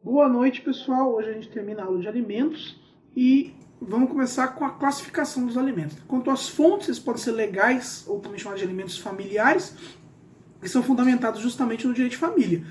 Boa noite, pessoal. Hoje a gente termina a aula de alimentos e vamos começar com a classificação dos alimentos. Quanto às fontes, eles podem ser legais ou também chamados de alimentos familiares, que são fundamentados justamente no direito de família.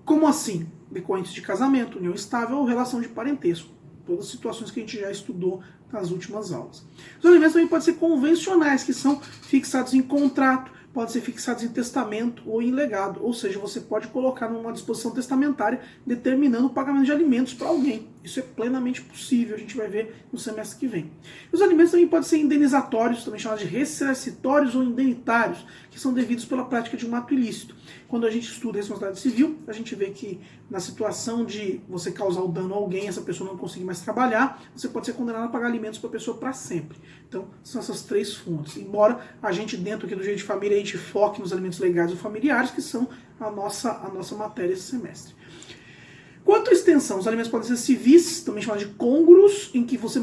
Como assim? Decorrentes de casamento, união estável ou relação de parentesco. Todas as situações que a gente já estudou nas últimas aulas. Os alimentos também podem ser convencionais, que são fixados em contrato, podem ser fixados em testamento ou em legado. Ou seja, você pode colocar numa disposição testamentária determinando o pagamento de alimentos para alguém. Isso é plenamente possível, a gente vai ver no semestre que vem. Os alimentos também podem ser indenizatórios, também chamados de ressarcitórios ou indenitários, que são devidos pela prática de um ato ilícito. Quando a gente estuda a responsabilidade civil, a gente vê que na situação de você causar o dano a alguém, essa pessoa não conseguir mais trabalhar, você pode ser condenado a pagar alimentos para a pessoa para sempre. Então, são essas três fontes. Embora a gente, dentro aqui do direito de família, a gente foque nos alimentos legais ou familiares, que são a nossa matéria esse semestre. Quanto à extensão, os alimentos podem ser civis, também chamados de côngruos, em que você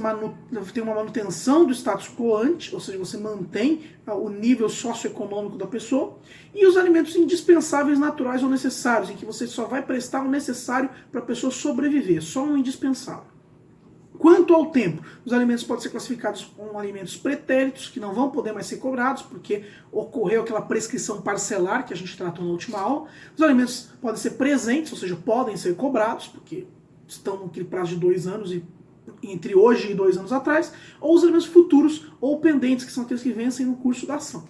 tem uma manutenção do status quo ante, ou seja, você mantém o nível socioeconômico da pessoa, e os alimentos indispensáveis, naturais ou necessários, em que você só vai prestar o necessário para a pessoa sobreviver, só um indispensável. Quanto ao tempo, os alimentos podem ser classificados como alimentos pretéritos, que não vão poder mais ser cobrados, porque ocorreu aquela prescrição parcelar que a gente tratou na última aula. Os alimentos podem ser presentes, ou seja, podem ser cobrados, porque estão naquele prazo de 2 anos, e entre hoje e 2 anos atrás, ou os alimentos futuros ou pendentes, que são aqueles que vencem no curso da ação.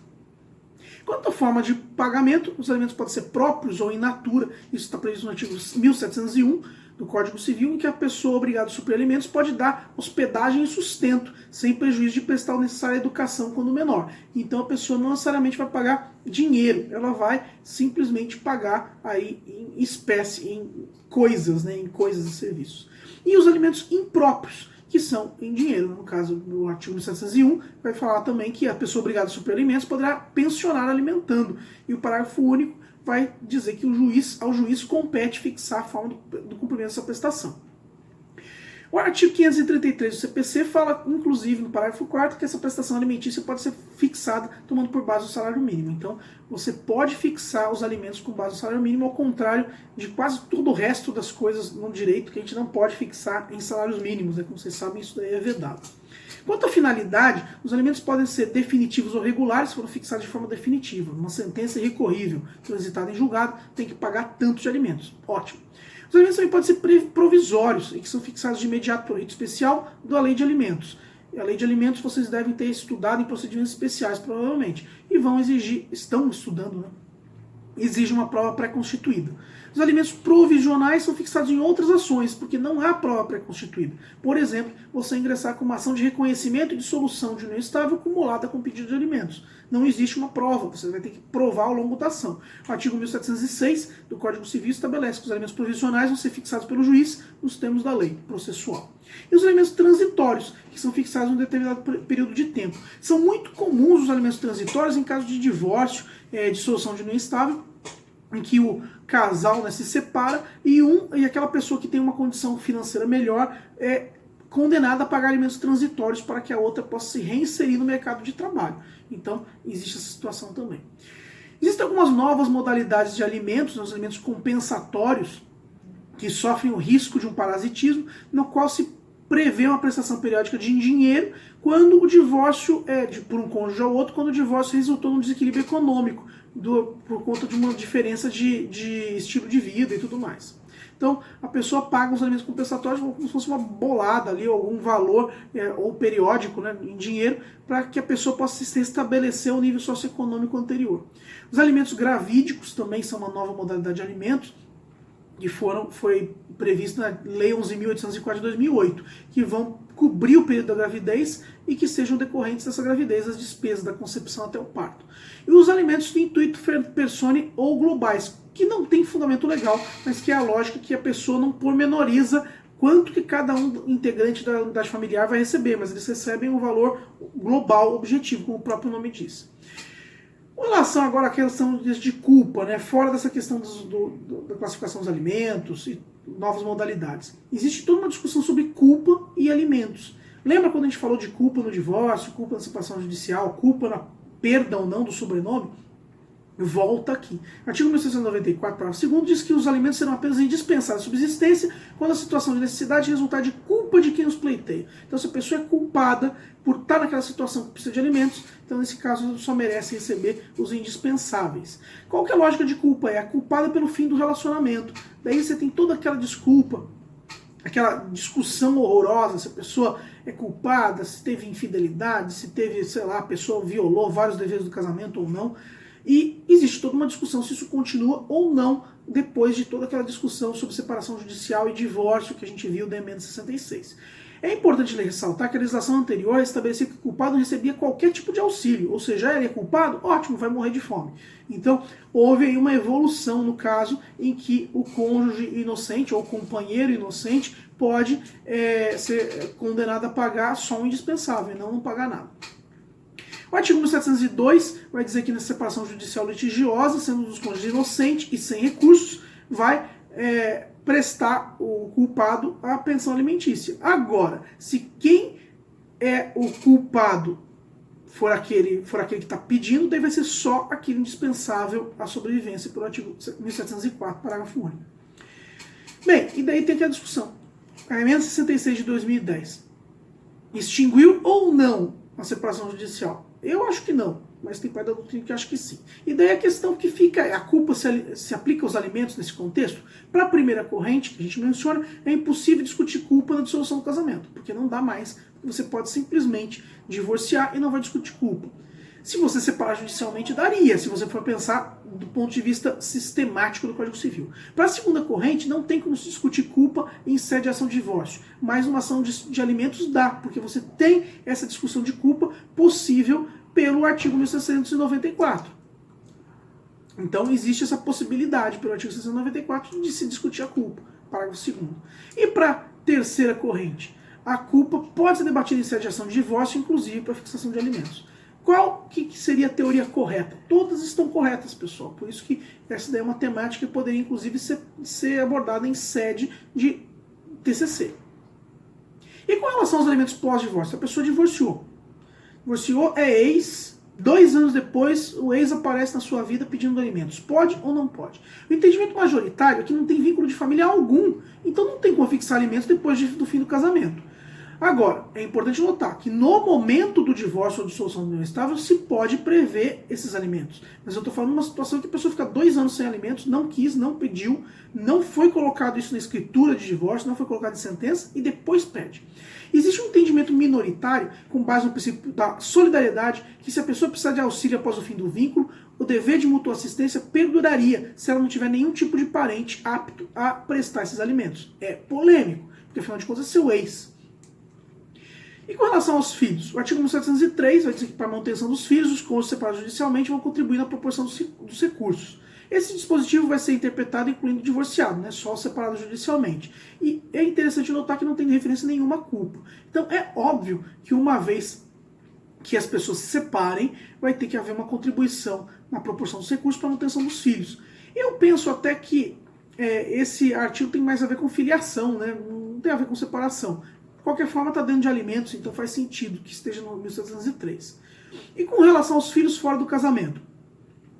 Quanto à forma de pagamento, os alimentos podem ser próprios ou in natura, isso está previsto no artigo 1701, do Código Civil, em que a pessoa obrigada a suprir alimentos pode dar hospedagem e sustento, sem prejuízo de prestar a necessária educação quando menor. Então a pessoa não necessariamente vai pagar dinheiro, ela vai simplesmente pagar aí em espécie, em coisas, né, em coisas e serviços. E os alimentos impróprios, que são em dinheiro. No caso do artigo 1701, vai falar também que a pessoa obrigada a suprir alimentos poderá pensionar alimentando. E o parágrafo único vai dizer que ao juiz compete fixar a forma do cumprimento dessa prestação. O artigo 533 do CPC fala, inclusive, no parágrafo 4º, que essa prestação alimentícia pode ser fixada tomando por base o salário mínimo. Então, você pode fixar os alimentos com base no salário mínimo, ao contrário de quase todo o resto das coisas no direito, que a gente não pode fixar em salários mínimos, né? Como vocês sabem, isso daí é vedado. Quanto à finalidade, os alimentos podem ser definitivos ou regulares, se forem fixados de forma definitiva. Uma sentença irrecorrível, transitada em julgado, tem que pagar tanto de alimentos. Ótimo. Os alimentos também podem ser provisórios, e que são fixados de imediato por rito especial da lei de alimentos. E a lei de alimentos vocês devem ter estudado em procedimentos especiais, provavelmente. E estão estudando, né? Exige uma prova pré-constituída. Os alimentos provisionais são fixados em outras ações, porque não há prova pré-constituída. Por exemplo, você ingressar com uma ação de reconhecimento e dissolução de união estável acumulada com pedido de alimentos. Não existe uma prova, você vai ter que provar ao longo da ação. O artigo 1706 do Código Civil estabelece que os alimentos provisionais vão ser fixados pelo juiz nos termos da lei processual. E os alimentos transitórios, que são fixados em um determinado período de tempo. São muito comuns os alimentos transitórios em caso de divórcio, dissolução de união estável, em que o casal, né, se separa e aquela pessoa que tem uma condição financeira melhor é condenada a pagar alimentos transitórios para que a outra possa se reinserir no mercado de trabalho. Então, existe essa situação também. Existem algumas novas modalidades de alimentos, os alimentos compensatórios, que sofrem o risco de um parasitismo, no qual se prevê uma prestação periódica de dinheiro quando o divórcio por um cônjuge ao outro, quando o divórcio resultou num desequilíbrio econômico, por conta de uma diferença de estilo de vida e tudo mais. Então, a pessoa paga os alimentos compensatórios como se fosse uma bolada ali, ou algum valor ou periódico, né, em dinheiro, para que a pessoa possa se restabelecer ao nível socioeconômico anterior. Os alimentos gravídicos também são uma nova modalidade de alimentos, que foi previsto na Lei 11.804 de 2008, que vão cobrir o período da gravidez e que sejam decorrentes dessa gravidez as despesas da concepção até o parto. E os alimentos de intuito persone ou globais, que não tem fundamento legal, mas que é a lógica que a pessoa não pormenoriza quanto que cada um integrante da unidade familiar vai receber, mas eles recebem um valor global objetivo, como o próprio nome diz. Com relação agora à questão de culpa, né, fora dessa questão da classificação dos alimentos e novas modalidades, existe toda uma discussão sobre culpa e alimentos. Lembra quando a gente falou de culpa no divórcio, culpa na separação judicial, culpa na perda ou não do sobrenome? volta aqui. Artigo 1694, parágrafo 2º, diz que os alimentos serão apenas indispensáveis à subsistência quando a situação de necessidade resultar de culpa de quem os pleiteia. Então, se a pessoa é culpada por estar naquela situação que precisa de alimentos, então, nesse caso, só merece receber os indispensáveis. Qual que é a lógica de culpa? É a culpada pelo fim do relacionamento. Daí você tem toda aquela desculpa, aquela discussão horrorosa, se a pessoa é culpada, se teve infidelidade, se teve, sei lá, a pessoa violou vários deveres do casamento ou não. E existe toda uma discussão se isso continua ou não depois de toda aquela discussão sobre separação judicial e divórcio que a gente viu da emenda 66. É importante ressaltar que a legislação anterior estabelecia que o culpado recebia qualquer tipo de auxílio, ou seja, ele é culpado, ótimo, vai morrer de fome. Então, houve aí uma evolução no caso em que o cônjuge inocente ou o companheiro inocente pode ser condenado a pagar só o indispensável e não pagar nada. O artigo 1702 vai dizer que na separação judicial litigiosa, sendo um dos cônjuges inocente e sem recursos, vai prestar o culpado a pensão alimentícia. Agora, se quem é o culpado for aquele que está pedindo, daí vai ser só aquele indispensável à sobrevivência pelo artigo 1704, parágrafo único. Bem, e daí tem aqui a discussão. A emenda 66 de 2010 extinguiu ou não a separação judicial? Eu acho que não, mas tem parte da doutrina que acha que sim. E daí a questão que fica é, a culpa se aplica aos alimentos nesse contexto? Para a primeira corrente, que a gente menciona, é impossível discutir culpa na dissolução do casamento, porque não dá mais, você pode simplesmente divorciar e não vai discutir culpa. Se você separar judicialmente, daria, se você for pensar do ponto de vista sistemático do Código Civil. Para a segunda corrente, não tem como se discutir culpa em sede de ação de divórcio, mas uma ação de alimentos dá, porque você tem essa discussão de culpa possível pelo artigo 1694. Então existe essa possibilidade pelo artigo 1694 de se discutir a culpa, parágrafo 2º. E para a terceira corrente, a culpa pode ser debatida em sede de ação de divórcio, inclusive para fixação de alimentos. Qual que seria a teoria correta? Todas estão corretas, pessoal. Por isso que essa daí é uma temática que poderia, inclusive, ser abordada em sede de TCC. E com relação aos alimentos pós-divórcio? A pessoa divorciou. Divorciou, é ex. 2 anos depois, o ex aparece na sua vida pedindo alimentos. Pode ou não pode? O entendimento majoritário é que não tem vínculo de família algum. Então não tem como fixar alimentos depois do fim do casamento. Agora, é importante notar que no momento do divórcio ou dissolução do união estável se pode prever esses alimentos. Mas eu estou falando de uma situação que a pessoa fica 2 anos sem alimentos, não quis, não pediu, não foi colocado isso na escritura de divórcio, não foi colocado em sentença e depois pede. Existe um entendimento minoritário, com base no princípio da solidariedade, que se a pessoa precisar de auxílio após o fim do vínculo, o dever de mútua assistência perduraria se ela não tiver nenhum tipo de parente apto a prestar esses alimentos. É polêmico, porque afinal de contas é seu ex. E com relação aos filhos, o artigo 1703 vai dizer que para a manutenção dos filhos, os cônjuges separados judicialmente vão contribuir na proporção dos recursos. Esse dispositivo vai ser interpretado incluindo o divorciado, né, só separado judicialmente. E é interessante notar que não tem referência nenhuma à culpa. Então é óbvio que uma vez que as pessoas se separem, vai ter que haver uma contribuição na proporção dos recursos para a manutenção dos filhos. Eu penso até que esse artigo tem mais a ver com filiação, né, não tem a ver com separação. De qualquer forma, está dentro de alimentos, então faz sentido que esteja no 1703. E com relação aos filhos fora do casamento,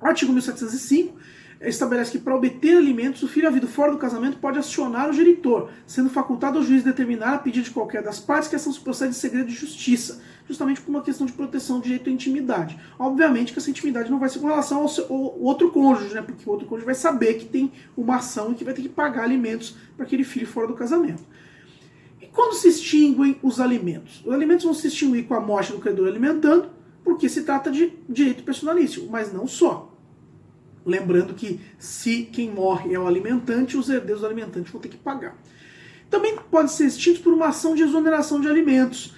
o artigo 1705 estabelece que para obter alimentos, o filho havido fora do casamento pode acionar o genitor, sendo facultado ao juiz determinar a pedido de qualquer das partes que a ação se procede em segredo de justiça, justamente por uma questão de proteção do direito à intimidade. Obviamente que essa intimidade não vai ser com relação ao outro cônjuge, né, porque o outro cônjuge vai saber que tem uma ação e que vai ter que pagar alimentos para aquele filho fora do casamento. Quando se extinguem os alimentos? Os alimentos vão se extinguir com a morte do credor alimentando, porque se trata de direito personalíssimo, mas não só. Lembrando que se quem morre é o alimentante, os herdeiros do alimentante vão ter que pagar. Também podem ser extintos por uma ação de exoneração de alimentos,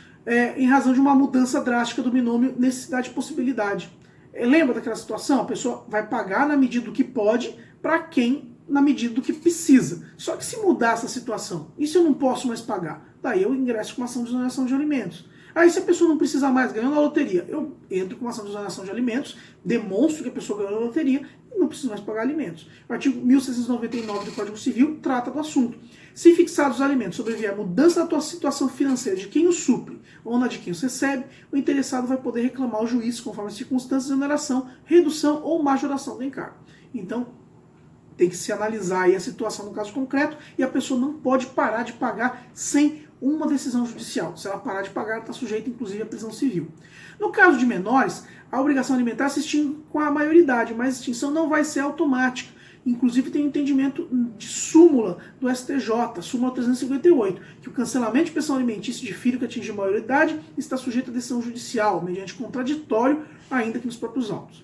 em razão de uma mudança drástica do binômio necessidade e possibilidade. Lembra daquela situação? A pessoa vai pagar na medida do que pode para quem na medida do que precisa. Só que se mudar essa situação, e se eu não posso mais pagar? Daí eu ingresso com uma ação de exoneração de alimentos. Aí se a pessoa não precisa mais, ganhou na loteria, eu entro com uma ação de exoneração de alimentos, demonstro que a pessoa ganhou na loteria e não precisa mais pagar alimentos. O artigo 1699 do Código Civil trata do assunto. Se fixados os alimentos sobrevier mudança na tua situação financeira de quem os supre ou na de quem os recebe, o interessado vai poder reclamar ao juiz, conforme as circunstâncias de exoneração, redução ou majoração do encargo. Então, tem que se analisar aí a situação no caso concreto e a pessoa não pode parar de pagar sem uma decisão judicial. Se ela parar de pagar, ela está sujeita, inclusive, à prisão civil. No caso de menores, a obrigação alimentar se extingue com a maioridade, mas a extinção não vai ser automática. Inclusive tem um entendimento de súmula do STJ, súmula 358, que o cancelamento de pensão alimentícia de filho que atinge a maioridade está sujeito à decisão judicial, mediante contraditório, ainda que nos próprios autos.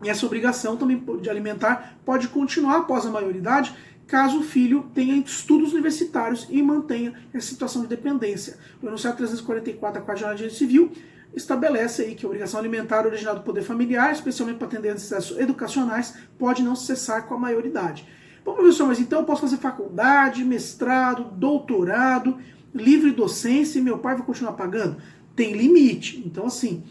E essa obrigação também de alimentar pode continuar após a maioridade, caso o filho tenha estudos universitários e mantenha essa situação de dependência. O enunciado 344 da Código de Direito Civil estabelece aí que a obrigação alimentar originada do poder familiar, especialmente para atender necessidades educacionais, pode não cessar com a maioridade. Bom, professor, mas então eu posso fazer faculdade, mestrado, doutorado, livre docência e meu pai vai continuar pagando? Tem limite. Então, assim,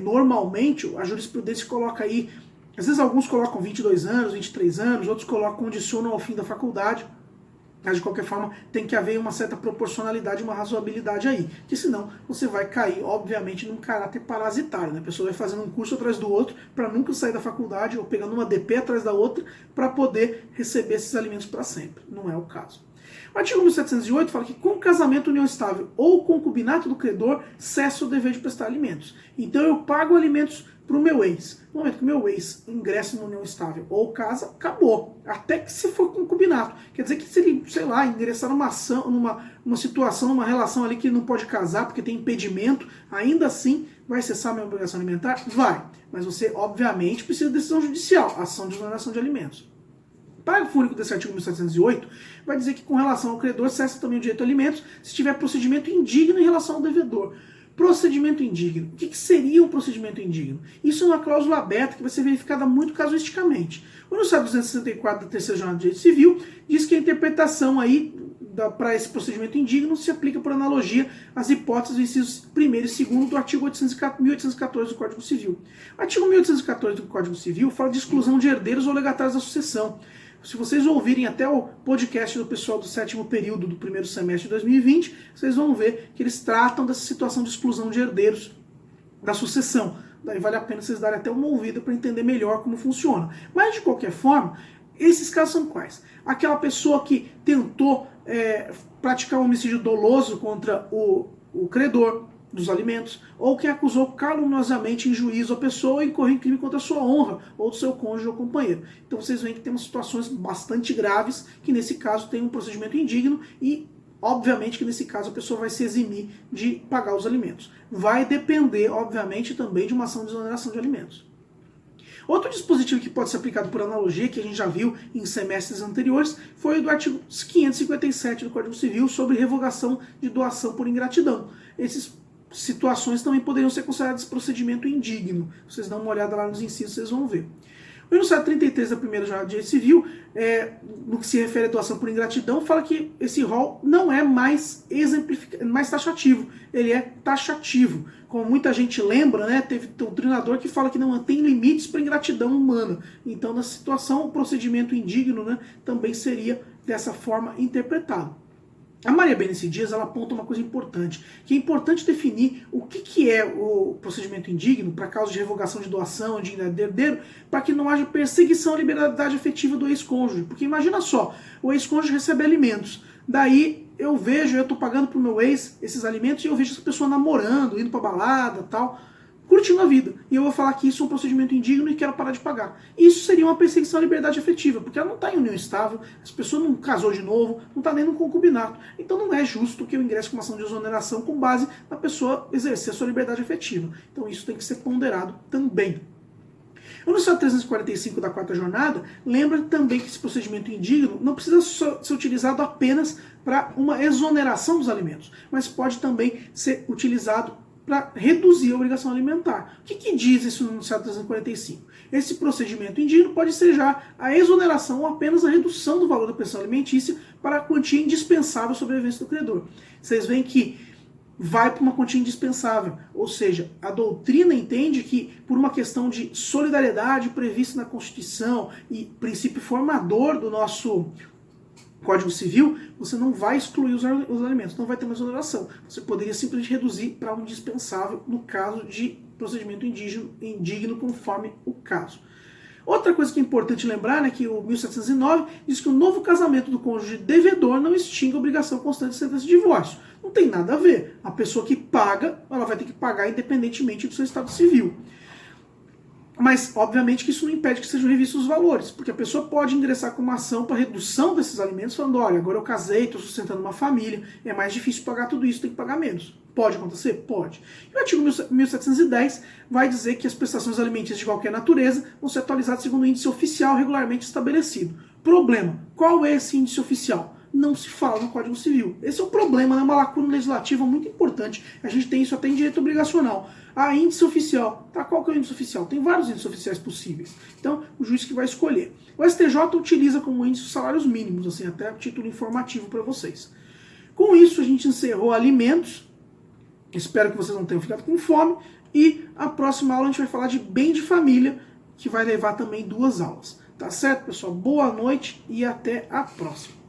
normalmente a jurisprudência coloca aí, às vezes alguns colocam 22 anos, 23 anos, outros condicionam ao fim da faculdade. Mas de qualquer forma tem que haver uma certa proporcionalidade, uma razoabilidade aí, que senão você vai cair, obviamente, num caráter parasitário, né? A pessoa vai fazendo um curso atrás do outro para nunca sair da faculdade ou pegando uma DP atrás da outra para poder receber esses alimentos para sempre. Não é o caso. O artigo 1708 fala que com casamento, união estável ou concubinato do credor, cessa o dever de prestar alimentos. Então eu pago alimentos para o meu ex. No momento que o meu ex ingressa numa união estável ou casa, acabou. Até que se for concubinato. Quer dizer que se ele, sei lá, ingressar numa ação, numa situação, numa relação ali que ele não pode casar porque tem impedimento, ainda assim vai cessar a minha obrigação alimentar? Vai. Mas você, obviamente, precisa de decisão judicial, ação de exoneração de alimentos. O parágrafo único desse artigo 1708 vai dizer que com relação ao credor cessa também o direito a alimentos se tiver procedimento indigno em relação ao devedor. Procedimento indigno. O que seria um procedimento indigno? Isso é uma cláusula aberta que vai ser verificada muito casuisticamente. O enunciado 264 da Terceira Jornada de Direito Civil diz que a interpretação aí para esse procedimento indigno se aplica por analogia às hipóteses dos incisos 1º e 2º do artigo 1814 do Código Civil. O artigo 1814 do Código Civil fala de exclusão de herdeiros ou legatários da sucessão. Se vocês ouvirem até o podcast do pessoal do 7º período do primeiro semestre de 2020, vocês vão ver que eles tratam dessa situação de exclusão de herdeiros da sucessão. Daí vale a pena vocês darem até uma ouvida para entender melhor como funciona. Mas, de qualquer forma, esses casos são quais? Aquela pessoa que tentou praticar um homicídio doloso contra o credor dos alimentos, ou que acusou caluniosamente em juízo a pessoa e incorreu em crime contra a sua honra, ou do seu cônjuge ou companheiro. Então vocês veem que temos situações bastante graves, que nesse caso tem um procedimento indigno e, obviamente, que nesse caso a pessoa vai se eximir de pagar os alimentos. Vai depender, obviamente, também de uma ação de exoneração de alimentos. Outro dispositivo que pode ser aplicado por analogia, que a gente já viu em semestres anteriores, foi o do artigo 557 do Código Civil sobre revogação de doação por ingratidão. Essas situações também poderiam ser consideradas procedimento indigno. Vocês dão uma olhada lá nos incisos, vocês vão ver. O enunciado 33 da primeira Jornada de Direito Civil, no que se refere à doação por ingratidão, fala que esse rol não é mais taxativo, ele é taxativo. Como muita gente lembra, né, teve um treinador que fala que não tem limites para ingratidão humana. Então, na situação, o procedimento indigno, né, também seria dessa forma interpretado. A Maria Berenice Dias ela aponta uma coisa importante, que é importante definir o que é o procedimento indigno para causa de revogação de doação, de herdeiro, para que não haja perseguição à liberdade afetiva do ex-cônjuge. Porque imagina só, o ex-cônjuge recebe alimentos, daí eu estou pagando para o meu ex esses alimentos e eu vejo essa pessoa namorando, indo para balada e tal, curtindo a vida. E eu vou falar que isso é um procedimento indigno e quero parar de pagar. Isso seria uma perseguição à liberdade afetiva, porque ela não está em união estável, essa pessoa não casou de novo, não está nem no concubinato. Então não é justo que eu ingresse com uma ação de exoneração com base na pessoa exercer a sua liberdade afetiva. Então isso tem que ser ponderado também. O enunciado 345 da quarta jornada lembra também que esse procedimento indigno não precisa ser utilizado apenas para uma exoneração dos alimentos, mas pode também ser utilizado para reduzir a obrigação alimentar. O que diz isso no enunciado 345? Esse procedimento indigno pode ser já a exoneração ou apenas a redução do valor da pensão alimentícia para a quantia indispensável à sobrevivência do credor. Vocês veem que vai para uma quantia indispensável. Ou seja, a doutrina entende que, por uma questão de solidariedade prevista na Constituição e princípio formador do nosso Código Civil, você não vai excluir os alimentos, não vai ter mais oneração. Você poderia simplesmente reduzir para um indispensável no caso de procedimento indigno conforme o caso. Outra coisa que é importante lembrar, né, que o 1709 diz que o novo casamento do cônjuge devedor não extingue a obrigação constante de sentença de divórcio. Não tem nada a ver. A pessoa que paga, ela vai ter que pagar independentemente do seu estado civil. Mas, obviamente, que isso não impede que sejam revistos os valores, porque a pessoa pode ingressar com uma ação para redução desses alimentos, falando, olha, agora eu casei, estou sustentando uma família, é mais difícil pagar tudo isso, tem que pagar menos. Pode acontecer? Pode. E o artigo 1710 vai dizer que as prestações alimentícias de qualquer natureza vão ser atualizadas segundo o índice oficial regularmente estabelecido. Problema, qual é esse índice oficial? Não se fala no Código Civil. Esse é um problema, é uma lacuna legislativa muito importante. A gente tem isso até em direito obrigacional. Índice oficial. Tá, qual que é o índice oficial? Tem vários índices oficiais possíveis. Então, o juiz que vai escolher. O STJ utiliza como índice os salários mínimos, assim, até título informativo para vocês. Com isso, a gente encerrou alimentos. Espero que vocês não tenham ficado com fome. E a próxima aula a gente vai falar de bem de família, que vai levar também 2 aulas. Tá certo, pessoal? Boa noite e até a próxima.